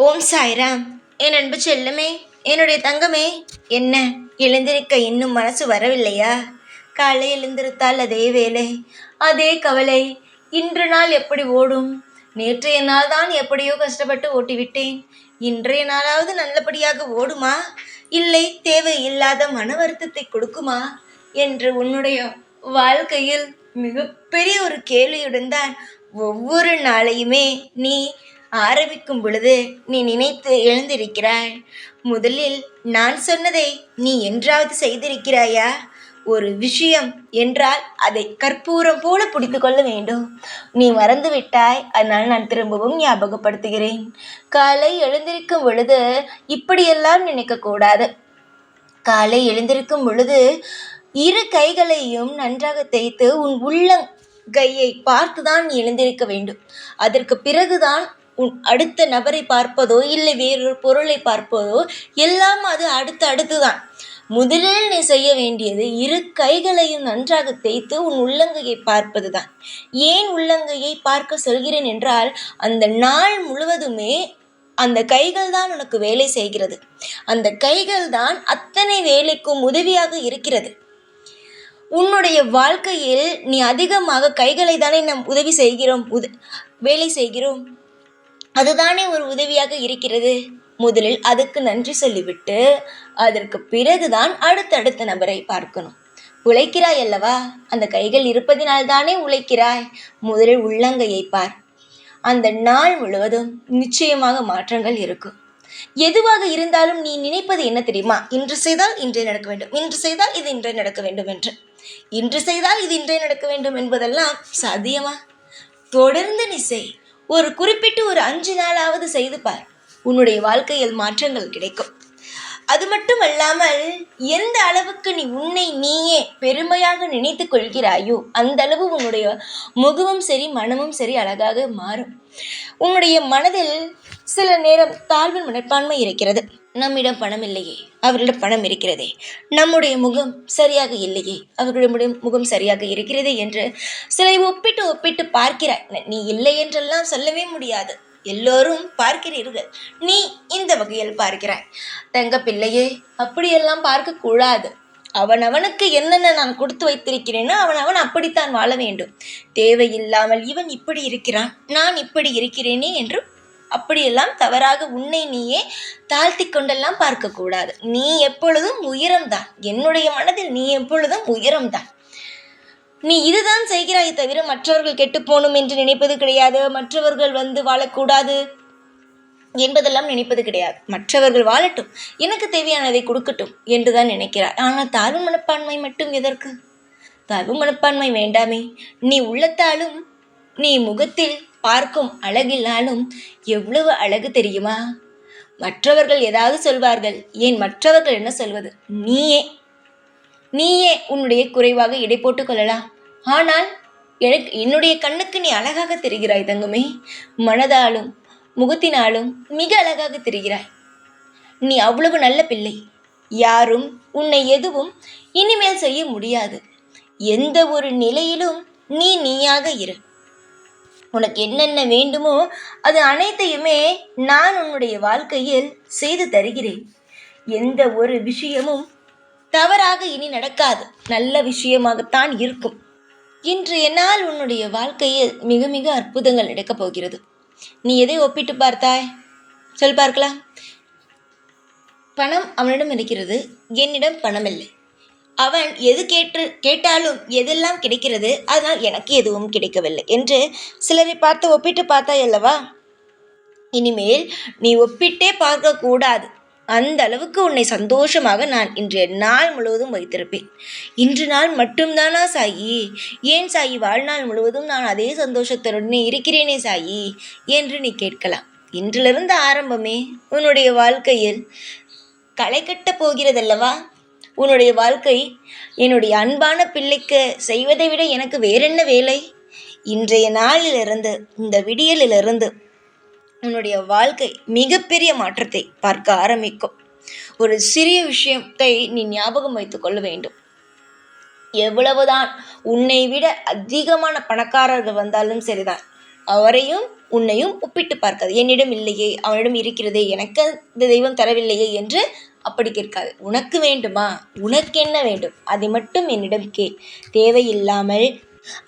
ஓம் சாய்ராம். என் அன்பு செல்லமே, என்னுடைய தங்கமே, என்ன எழுந்திருக்க இன்னும் மனசு வரவில்லையா? காலை எழுந்திருத்தால் அதே வேலை, அதே கவலை. இன்று நாள் எப்படி ஓடும்? நேற்றைய நாள் தான் எப்படியோ கஷ்டப்பட்டு ஓட்டிவிட்டேன். இன்றைய நாளாவது நல்லபடியாக ஓடுமா, இல்லை தேவையில்லாத மன வருத்தத்தை கொடுக்குமா என்று உன்னுடைய வாழ்க்கையில் மிகப்பெரிய ஒரு கேள்வியுடன் தான் ஒவ்வொரு நாளையுமே நீ ஆரம்பிக்கும் பொழுது நீ நினைத்து எழுந்திருக்கிறாய். முதலில் நான் சொன்னதை நீ என்றாவது செய்திருக்கிறாயா? ஒரு விஷயம் என்றால் அதை கற்பூரம் போல பிடித்து கொள்ள வேண்டும். நீ மறந்து விட்டாய், அதனால் நான் திரும்பவும் ஞாபகப்படுத்துகிறேன். காலை எழுந்திருக்கும் பொழுது இப்படியெல்லாம் நினைக்கக்கூடாது. காலை எழுந்திருக்கும் பொழுது இரு கைகளையும் நன்றாக தேய்த்து உன் உள்ளங்கையை பார்த்துதான் நீ எழுந்திருக்க வேண்டும். அதற்கு பிறகுதான் உன் அடுத்த நபரை பார்ப்பதோ இல்லை வேறொரு பொருளை பார்ப்பதோ எல்லாம் அது அடுத்துதான். முதலில் நீ செய்ய வேண்டியது இரு கைகளையும் நன்றாக தேய்த்து உன் உள்ளங்கையை பார்ப்பதுதான். ஏன் உள்ளங்கையை பார்க்க சொல்கிறேன் என்றால், அந்த நாள் முழுவதுமே அந்த கைகள் தான் உனக்கு வேலை செய்கிறது. அந்த கைகள் தான் அத்தனை வேலைக்கும் உதவியாக இருக்கிறது. உன்னுடைய வாழ்க்கையில் நீ அதிகமாக கைகளை தானே நாம் உதவி செய்கிறோம், வேலை செய்கிறோம். அதுதானே ஒரு உதவியாக இருக்கிறது. முதலில் அதுக்கு நன்றி சொல்லிவிட்டு அதற்கு பிறகுதான் அடுத்தடுத்த நபரை பார்க்கணும். உழைக்கிறாய் அல்லவா? அந்த கைகள் இருப்பதினால்தானே உழைக்கிறாய். முதலில் உள்ளங்கையை பார். அந்த நாள் முழுவதும் நிச்சயமாக மாற்றங்கள் இருக்கும். எதுவாக இருந்தாலும் நீ நினைப்பது என்ன தெரியுமா? இன்று செய்தால் இன்றே நடக்க வேண்டும், இன்று செய்தால் இது இன்றே நடக்க வேண்டும் என்று. இன்று செய்தால் இது இன்றே நடக்க வேண்டும் என்பதெல்லாம் சாத்தியமா? தொடர்ந்து நீ செய். ஒரு குறிப்பிட்டு ஒரு 5 நாளாவது செய்து பார். உன்னுடைய வாழ்க்கையில் மாற்றங்கள் கிடைக்கும். அது மட்டும் அல்லாமல், எந்த அளவுக்கு நீ உன்னை நீயே பெருமையாக நினைத்து கொள்கிறாயோ அந்த அளவு உன்னுடைய முகமும் சரி மனமும் சரி அழகாக மாறும். உன்னுடைய மனதில் சில நேரம் தாழ்வு மனப்பான்மை இருக்கிறது. நம்மிடம் பணம் இல்லையே, அவரிடம் பணம் இருக்கிறதே. நம்முடைய முகம் சரியாக இல்லையே, அவர்களுடைய முகம் சரியாக இருக்கிறதே என்று சிலை ஒப்பிட்டு பார்க்கிறாய். நீ இல்லை என்றெல்லாம் சொல்லவே முடியாது. எல்லோரும் பார்க்கிறீர்கள், நீ இந்த வகையில் பார்க்கிறாய். தங்க பிள்ளையே, அப்படியெல்லாம் பார்க்க கூடாது. அவனவனுக்கு என்னென்ன நான் கொடுத்து வைத்திருக்கிறேனோ அவன் அப்படித்தான் வாழ வேண்டும். தேவையில்லாமல் இவன் இப்படி இருக்கிறான், நான் இப்படி இருக்கிறேனே என்று அப்படியெல்லாம் தவறாக உன்னை நீயே தாழ்த்தி கொண்டெல்லாம் பார்க்கக்கூடாது. நீ எப்பொழுதும் உயரம்தான். என்னுடைய மனதில் நீ எப்பொழுதும் உயரம்தான். நீ இதுதான் செய்கிறாய் தவிர மற்றவர்கள் கெட்டு போகணும் என்று நினைப்பது கிடையாது. மற்றவர்கள் வாழக்கூடாது என்பதெல்லாம் நினைப்பது கிடையாது. மற்றவர்கள் வாழட்டும், எனக்கு தேவையானதை கொடுக்கட்டும் என்றுதான் நினைக்கிறார். ஆனால் தாழ்வு மனப்பான்மை மட்டும் எதற்கு? தாழ்வு மனப்பான்மை வேண்டாமே. நீ உள்ளத்தாலும் நீ முகத்தில் பார்க்கும் அழகில்லாலும் எவ்வளவு அழகு தெரியுமா? மற்றவர்கள் ஏதாவது சொல்வார்கள். ஏன் மற்றவர்கள் என்ன சொல்வது? நீயே உன்னுடைய குறைவாக எடை போட்டுக் கொள்ளலாம். ஆனால் என்னுடைய கண்ணுக்கு நீ அழகாக தெரிகிறாய் தங்கமே. மனதாலும் முகத்தினாலும் மிக அழகாக தெரிகிறாய். நீ அவ்வளவு நல்ல பிள்ளை. யாரும் உன்னை எதுவும் இனிமேல் செய்ய முடியாது. எந்த ஒரு நிலையிலும் நீயாக இரு. உனக்கு என்னென்ன வேண்டுமோ அது அனைத்தையுமே நான் உன்னுடைய வாழ்க்கையில் செய்து தருகிறேன். எந்த ஒரு விஷயமும் தவறாக இனி நடக்காது, நல்ல விஷயமாகத்தான் இருக்கும். இன்றைய நாள் உன்னுடைய வாழ்க்கையில் மிக மிக அற்புதங்கள் நடக்கப் போகிறது. நீ எதை ஒப்பிட்டு பார்த்தாய்? சொல் பார்க்கலாம். பணம் அவனிடம் இருக்கிறது, என்னிடம் பணம் இல்லை. அவன் எது கேட்டாலும் எதெல்லாம் கிடைக்கிறது, அதனால் எனக்கு எதுவும் கிடைக்கவில்லை என்று சிலரை பார்த்து ஒப்பிட்டு பார்த்தாய் அல்லவா? இனிமேல் நீ ஒப்பிட்டே பார்க்கக்கூடாது. அந்த அளவுக்கு உன்னை சந்தோஷமாக நான் இன்றைய நாள் முழுவதும் வைத்திருப்பேன். இன்று நாள் மட்டும்தானா சாயி? ஏன் சாயி வாழ்நாள் முழுவதும் நான் அதே சந்தோஷத்துடனே இருக்கிறேனே சாயி என்று நீ கேட்கலாம். இன்றிலிருந்து ஆரம்பமே உன்னுடைய வாழ்க்கையில் களை கட்டப் போகிறதல்லவா? உன்னுடைய வாழ்க்கை என்னுடைய அன்பான பிள்ளைக்கு செய்வதை விட எனக்கு வேறென்ன வேலை? இன்றைய நாளிலிருந்து, இந்த விடியலிலிருந்து உன்னுடைய வாழ்க்கை மிகப்பெரிய மாற்றத்தை பார்க்க ஆரம்பிக்கும். ஒரு சிறிய விஷயத்தை நீ ஞாபகம் வைத்துக் கொள்ள வேண்டும். எவ்வளவுதான் உன்னை விட அதிகமான பணக்காரர்கள் வந்தாலும் சரிதான், அவரையும் உன்னையும் ஒப்பிட்டு பார்க்காது. என்னிடம் இல்லையே, அவனிடம் இருக்கிறதே, எனக்கு இந்த தெய்வம் தரவில்லையே என்று அப்படி கேட்காது. உனக்கு வேண்டுமா, உனக்கு என்ன வேண்டும், அதை மட்டும் என்னிடம் கேள். தேவையில்லாமல்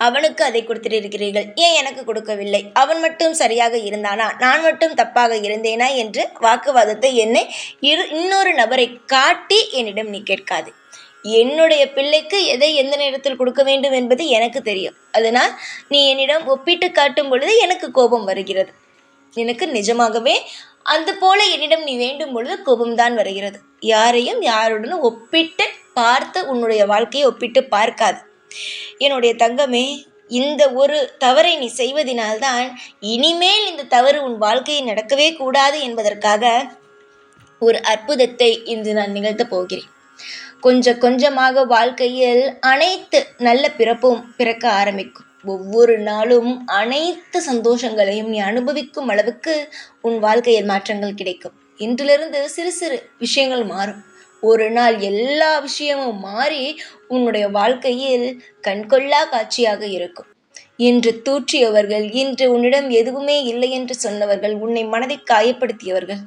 அவனுக்கு அதை கொடுத்துட்டு இருக்கிறீர்கள், ஏன் எனக்கு கொடுக்கவில்லை, அவன் மட்டும் சரியாக இருந்தானா, நான் மட்டும் தப்பாக இருந்தேனா என்று வாக்குவாதத்தை என்னை இன்னொரு நபரை காட்டி என்னிடம் நீ கேட்காது. என்னுடைய பிள்ளைக்கு எதை எந்த நேரத்தில் கொடுக்க வேண்டும் என்பது எனக்கு தெரியும். அதனால் நீ என்னிடம் ஒப்பிட்டு காட்டும் பொழுது எனக்கு கோபம் வருகிறது. எனக்கு நிஜமாகவே அது போல என்னிடம் நீ வேண்டும் பொழுது கோபம்தான் வருகிறது. யாரையும் யாருடனும் ஒப்பிட்டு பார்த்து உன்னுடைய வாழ்க்கையை ஒப்பிட்டு பார்க்காது. என்னுடைய தங்கமே, இந்த ஒரு தவறை நீ செய்வதினால்தான் இனிமேல் இந்த தவறு உன் வாழ்க்கையை நடக்கவே கூடாது என்பதற்காக ஒரு அற்புதத்தை இன்று நான் நிகழ்த்தப் போகிறேன். கொஞ்சம் கொஞ்சமாக வாழ்க்கையில் அனைத்து நல்ல பிறப்பும் பிறக்க ஆரம்பிக்கும். ஒவ்வொரு நாளும் அனைத்து சந்தோஷங்களையும் நீ அனுபவிக்கும் அளவுக்கு உன் வாழ்க்கையில் மாற்றங்கள் கிடைக்கும். இன்றிலிருந்து சிறு சிறு விஷயங்கள் மாறும். ஒரு நாள் எல்லா விஷயமும் மாறி உன்னுடைய வாழ்க்கையில் கண்கொள்ளா காட்சியாக இருக்கும். இன்று தூற்றியவர்கள், இன்று உன்னிடம் எதுவுமே இல்லை என்று சொன்னவர்கள், உன்னை மனதை காயப்படுத்தியவர்கள்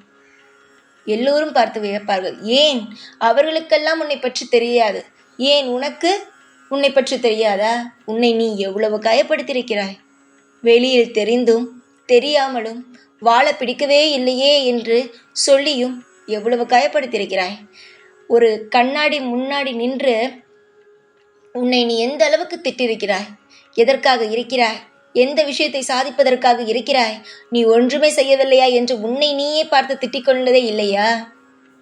எல்லோரும் பார்த்து வியப்பார்கள். ஏன் அவர்களுக்கெல்லாம் உன்னை பற்றி தெரியாது? ஏன் உனக்கு உன்னை பற்றி தெரியாதா? உன்னை நீ எவ்வளவு காயப்படுத்தியிருக்கிறாய். வெளியில் தெரிந்தும் தெரியாமலும் வாழ பிடிக்கவே இல்லையே என்று சொல்லியும் எவ்வளவு காயப்படுத்தியிருக்கிறாய். ஒரு கண்ணாடி முன்னாடி நின்று உன்னை நீ எந்த அளவுக்கு திட்டிருக்கிறாய். எதற்காக இருக்கிறாய், எந்த விஷயத்தை சாதிப்பதற்காக இருக்கிறாய், நீ ஒன்றுமே செய்யவில்லையா என்று உன்னை நீயே பார்த்து திட்டிக் கொண்டதே இல்லையா?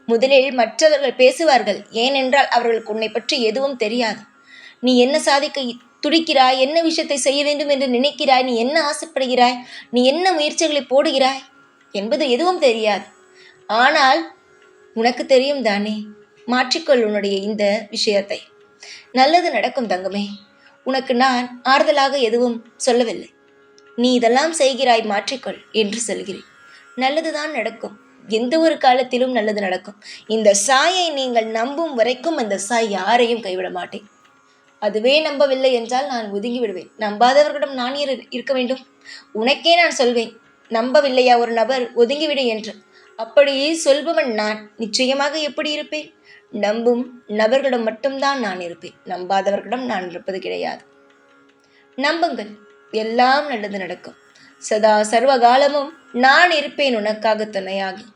முதலில் மற்றவர்கள் பேசுவார்கள், ஏனென்றால் அவர்களுக்கு உன்னை பற்றி எதுவும் தெரியாது. நீ என்ன சாதிக்க துடிக்கிறாய், என்ன விஷயத்தை செய்ய வேண்டும் என்று நினைக்கிறாய், நீ என்ன ஆசைப்படுகிறாய், நீ என்ன முயற்சிகளை போடுகிறாய் என்பது எதுவும் தெரியாது. ஆனால் உனக்கு தெரியும் தானே. மாற்றிக்கொள் உன்னுடைய இந்த விஷயத்தை. நல்லது நடக்கும் தங்கமே. உனக்கு நான் ஆறுதலாக எதுவும் சொல்லவில்லை. நீ இதெல்லாம் செய்கிறாய், மாற்றிக்கொள் என்று சொல்கிறேன். நல்லதுதான் நடக்கும். எந்த ஒரு காலத்திலும் நல்லது நடக்கும். இந்த சாயை நீங்கள் நம்பும் வரைக்கும் அந்த சாய் யாரையும் கைவிட மாட்டேன். அதுவே நம்பவில்லை என்றால் நான் ஒதுங்கி விடுவேன். நம்பாதவர்களிடம் நான் இருக்க வேண்டும்? உனக்கே நான் சொல்வேன், நம்பவில்லையா ஒரு நபர், ஒதுங்கிவிடு என்று. அப்படி சொல்பவன் நான் நிச்சயமாக எப்படி இருப்பேன்? நம்பும் நபர்களிடம் மட்டும்தான் நான் இருப்பேன். நம்பாதவர்களிடம் நான் இருப்பது கிடையாது. நம்புங்கள், எல்லாம் நல்லது நடக்கும். சதா சர்வகாலமும் நான் இருப்பேன் உனக்காக துணையாகி.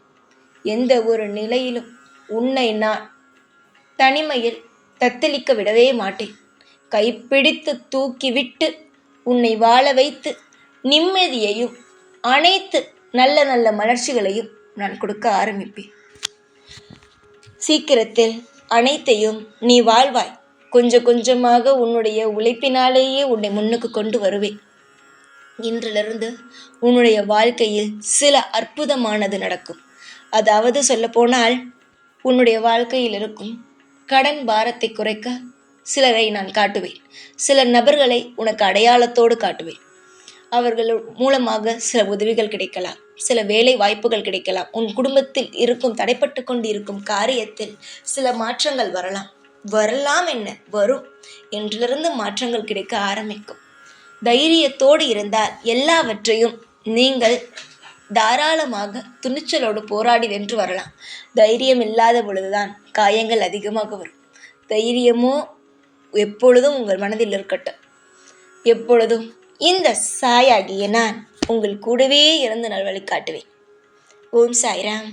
எந்த ஒரு நிலையிலும் உன்னை நான் தனிமையில் தத்தளிக்க விடவே மாட்டேன். கைப்பிடித்து தூக்கிவிட்டு உன்னை வாழ வைத்து நிம்மதியையும் அனைத்து நல்ல நல்ல மலர்ச்சிகளையும் நான் கொடுக்க ஆரம்பிப்பேன். சீக்கிரத்தில் அனைத்தையும் நீ வாழ்வாய். கொஞ்சம் கொஞ்சமாக உன்னுடைய உழைப்பினாலேயே உன்னை முன்னுக்கு கொண்டு வருவேன். இன்றிலிருந்து உன்னுடைய வாழ்க்கையில் சில அற்புதமானது நடக்கும். அதாவது சொல்லப்போனால், உன்னுடைய வாழ்க்கையில் இருக்கும் கடன் பாரத்தை குறைக்க சிலரை நான் காட்டுவேன். சில நபர்களை உனக்கு அடையாளத்தோடு காட்டுவேன். அவர்கள் மூலமாக சில உதவிகள் கிடைக்கலாம், சில வேலை வாய்ப்புகள் கிடைக்கலாம். உன் குடும்பத்தில் இருக்கும் தடைப்பட்டு கொண்டு இருக்கும் காரியத்தில் சில மாற்றங்கள் வரலாம் என்ன வரும். என்றிலிருந்து மாற்றங்கள் கிடைக்க ஆரம்பிக்கும். தைரியத்தோடு இருந்தால் எல்லாவற்றையும் நீங்கள் தாராளமாக துணிச்சலோடு போராடி வென்று வரலாம். தைரியம் இல்லாத பொழுதுதான் காயங்கள் அதிகமாக வரும். தைரியமோ எப்பொழுதும் உங்கள் மனதில் இருக்கட்டும். எப்பொழுதும் இந்த சாயாகிய நான் உங்கள் கூடவே இருந்து நல்வழி காட்டுவேன். ஓம் சாய்ராம்.